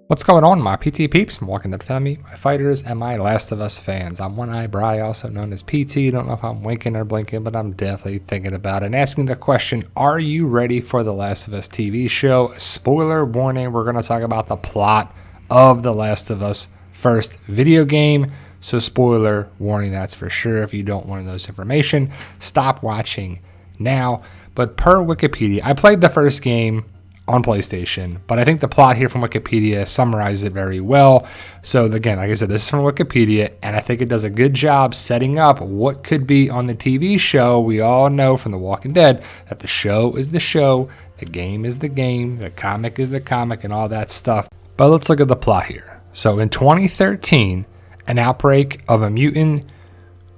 What's going on, my PT peeps, my Walking Dead family, my fighters, and my Last of Us fans? I'm One Eye Bry, also known as PT. Don't know if I'm winking or blinking, but I'm definitely thinking about it and asking the question, are you ready for the Last of Us TV show? Spoiler warning, we're going to talk about the plot of the Last of Us first video game. So spoiler warning, that's for sure. If you don't want to know this information, stop watching now. But per Wikipedia, I played the first game on PlayStation, but I think the plot here from Wikipedia summarizes it very well. So again, like I said, this is from Wikipedia, and I think it does a good job setting up what could be on the TV show. We all know from The Walking Dead that the show is the show, the game is the game, the comic is the comic, and all that stuff. But let's look at the plot here. So in 2013, an outbreak of a mutant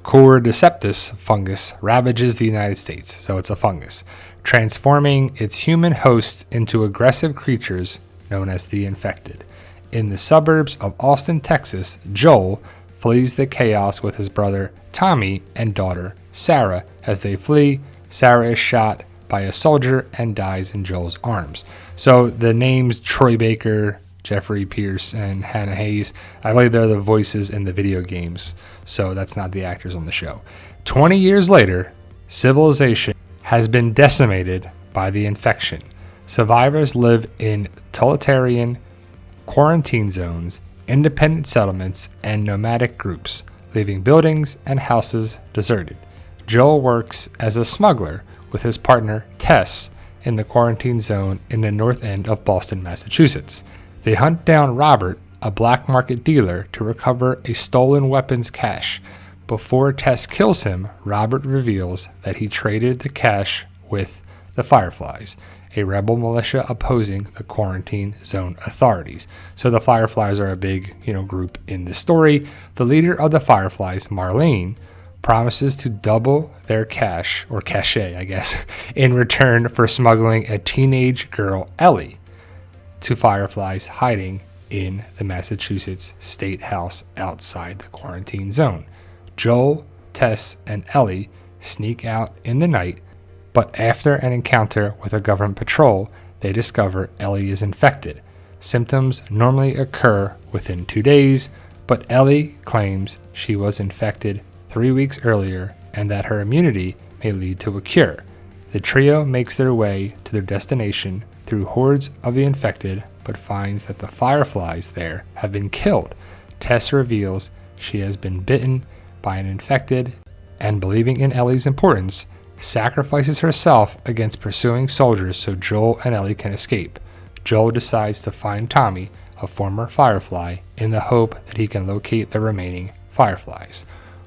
cordyceps fungus ravages the United States. So it's a fungus, transforming its human hosts into aggressive creatures known as the infected. In the suburbs of Austin, Texas, Joel flees the chaos with his brother Tommy and daughter Sarah. As they flee, Sarah is shot by a soldier and dies in Joel's arms. So the names Troy Baker, Jeffrey Pierce, and Hannah Hayes, I believe they're the voices in the video games, so that's not the actors on the show. 20 years later, civilization has been decimated by the infection. Survivors live in totalitarian quarantine zones, independent settlements, and nomadic groups, leaving buildings and houses deserted. Joel works as a smuggler with his partner Tess in the quarantine zone in the north end of Boston, Massachusetts. They hunt down Robert, a black market dealer, to recover a stolen weapons cache. Before Tess kills him, Robert reveals that he traded the cache with the Fireflies, a rebel militia opposing the quarantine zone authorities. So the Fireflies are a big, group in the story. The leader of the Fireflies, Marlene, promises to double their cache, I guess, in return for smuggling a teenage girl, Ellie, to Fireflies hiding in the Massachusetts State House outside the quarantine zone. Joel, Tess, and Ellie sneak out in the night, but after an encounter with a government patrol, they discover Ellie is infected. Symptoms normally occur within 2 days, but Ellie claims she was infected 3 weeks earlier and that her immunity may lead to a cure. The trio makes their way to their destination through hordes of the infected, but finds that the Fireflies there have been killed. Tess reveals she has been bitten by an infected, and believing in Ellie's importance, sacrifices herself against pursuing soldiers so Joel and Ellie can escape. Joel decides to find Tommy, a former Firefly, in the hope that he can locate the remaining Fireflies.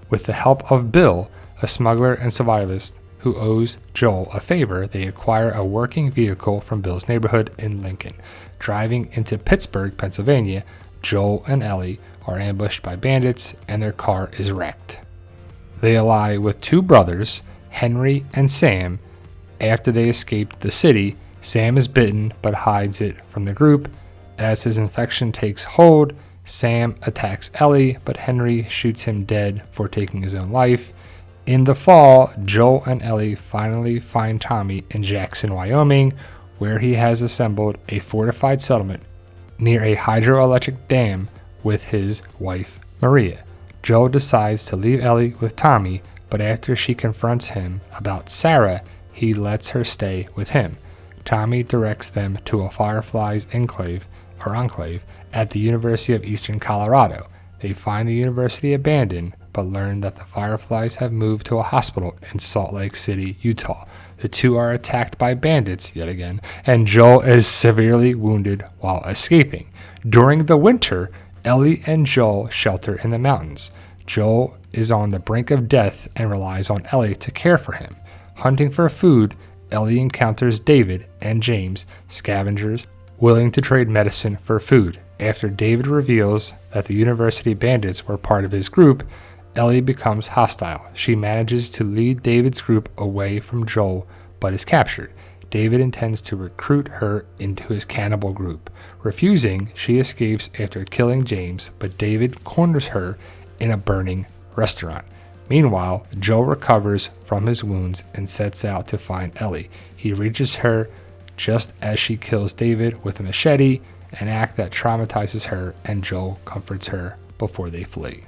With the help of Bill, a smuggler and survivalist who owes Joel a favor, they acquire a working vehicle from Bill's neighborhood in Lincoln. Driving into Pittsburgh, Pennsylvania, Joel and Ellie are ambushed by bandits and their car is wrecked. They ally with two brothers, Henry and Sam. After they escaped the city, Sam is bitten but hides it from the group. As his infection takes hold, Sam attacks Ellie, but Henry shoots him dead for taking his own life. In the fall, Joel and Ellie finally find Tommy in Jackson, Wyoming, where he has assembled a fortified settlement near a hydroelectric dam with his wife, Maria. Joel decides to leave Ellie with Tommy, but after she confronts him about Sarah, he lets her stay with him. Tommy directs them to a Fireflies enclave at the University of Eastern Colorado. They find the university abandoned, but learn that the Fireflies have moved to a hospital in Salt Lake City, Utah. The two are attacked by bandits yet again, and Joel is severely wounded while escaping. During the winter, Ellie and Joel shelter in the mountains. Joel is on the brink of death and relies on Ellie to care for him. Hunting for food, Ellie encounters David and James, scavengers willing to trade medicine for food. After David reveals that the university bandits were part of his group, Ellie becomes hostile. She manages to lead David's group away from Joel, but is captured. David intends to recruit her into his cannibal group. Refusing, she escapes after killing James, but David corners her in a burning restaurant. Meanwhile, Joel recovers from his wounds and sets out to find Ellie. He reaches her just as she kills David with a machete an act that traumatizes her, and Joel comforts her before they flee.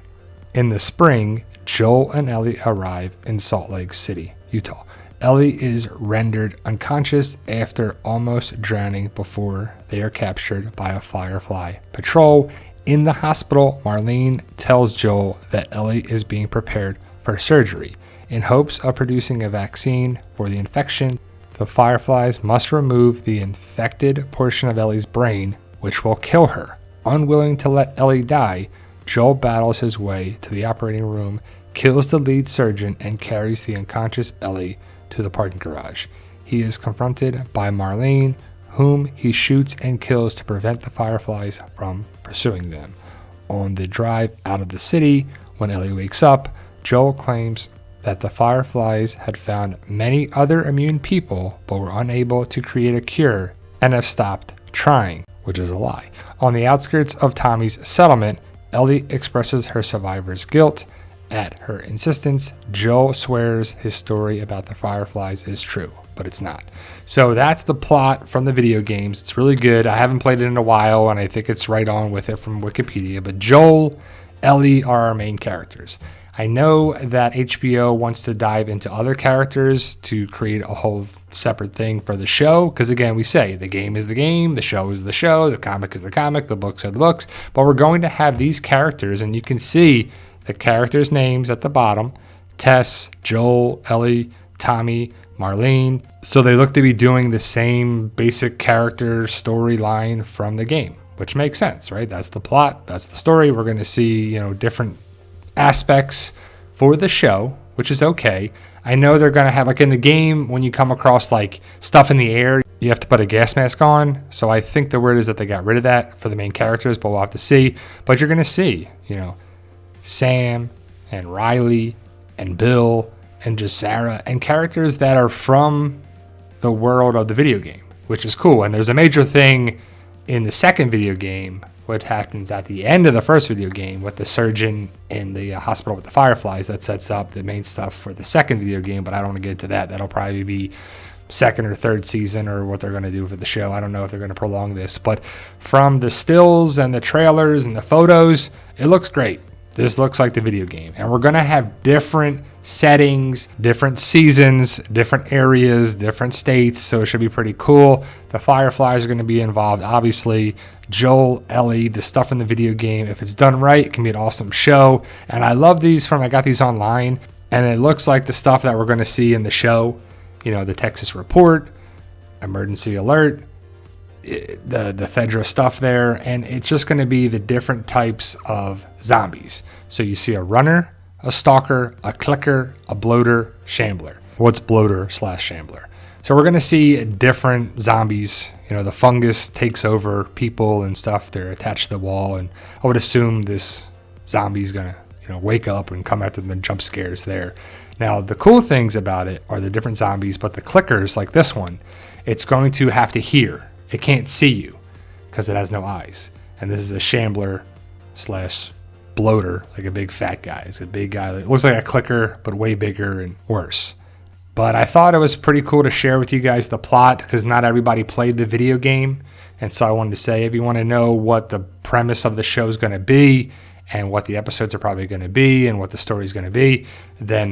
In the spring, Joel and Ellie arrive in Salt Lake City, Utah. Ellie is rendered unconscious after almost drowning before they are captured by a Firefly patrol. In the hospital, Marlene tells Joel that Ellie is being prepared for surgery. In hopes of producing a vaccine for the infection, the Fireflies must remove the infected portion of Ellie's brain, which will kill her. Unwilling to let Ellie die, Joel battles his way to the operating room, kills the lead surgeon, and carries the unconscious Ellie to the parking garage. He is confronted by Marlene, whom he shoots and kills to prevent the Fireflies from pursuing them. On the drive out of the city, when Ellie wakes up, Joel claims that the Fireflies had found many other immune people but were unable to create a cure and have stopped trying, which is a lie. On the outskirts of Tommy's settlement, Ellie expresses her survivor's guilt. At her insistence, Joel swears his story about the Fireflies is true, but it's not. So that's the plot from the video games. It's really good. I haven't played it in a while, and I think it's right on with it from Wikipedia. But Joel, Ellie are our main characters. I know that HBO wants to dive into other characters to create a whole separate thing for the show. Because again, we say the game is the game, the show is the show, the comic is the comic, the books are the books. But we're going to have these characters, and you can see the characters' names at the bottom: Tess, Joel, Ellie, Tommy, Marlene. So they look to be doing the same basic character storyline from the game, which makes sense, right? That's the plot, that's the story. We're going to see, different aspects for the show, which is okay. I know they're going to have, like in the game, when you come across like stuff in the air, you have to put a gas mask on. So I think the word is that they got rid of that for the main characters, but we'll have to see. But you're going to see, Sam and Riley and Bill and just Sarah and characters that are from the world of the video game, which is cool. And there's a major thing in the second video game, what happens at the end of the first video game with the surgeon in the hospital with the Fireflies, that sets up the main stuff for the second video game, but I don't want to get into that. That'll probably be second or third season, or what they're going to do for the show. I don't know if they're going to prolong this, but from the stills and the trailers and the photos, it looks great. This looks like the video game, and we're going to have different settings, different seasons, different areas, different states, so it should be pretty cool. The Fireflies are going to be involved, obviously. Joel, Ellie, the stuff in the video game, if it's done right, it can be an awesome show. And I love these I got these online, and it looks like the stuff that we're going to see in the show. The Texas Report, Emergency Alert, the Fedra stuff there, and it's just going to be the different types of zombies. So you see a runner, a stalker, a clicker, a bloater, shambler. What's bloater / shambler? So we're going to see different zombies. The fungus takes over people and stuff. They're attached to the wall, and I would assume this zombie's going to wake up and come after them and jump scares there. Now, the cool things about it are the different zombies, but the clickers, like this one, it's going to have to hear. It can't see you because it has no eyes. And this is a shambler / bloater, like a big fat guy. It's a big guy. It looks like a clicker, but way bigger and worse. But I thought it was pretty cool to share with you guys the plot, because not everybody played the video game. And so I wanted to say, if you want to know what the premise of the show is going to be, and what the episodes are probably going to be, and what the story is going to be, then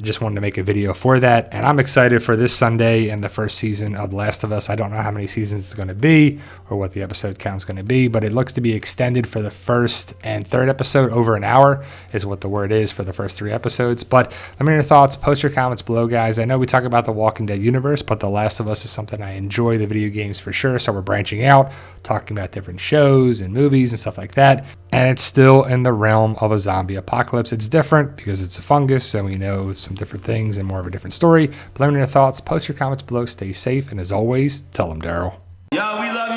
just wanted to make a video for that. And I'm excited for this Sunday and the first season of Last of Us. I don't know how many seasons it's going to be or what the episode count is going to be, but it looks to be extended for the first and third episode. Over an hour is what the word is for the first 3 episodes. But let me know your thoughts. Post your comments below, guys. I know we talk about the Walking Dead universe, but The Last of Us is something I enjoy, the video games for sure. So we're branching out, talking about different shows and movies and stuff like that. And it's still in the realm of a zombie apocalypse. It's different because it's a fungus, and we know some different things and more of a different story. But let me know your thoughts. Post your comments below. Stay safe. And as always, tell them Daryl. Yo, we love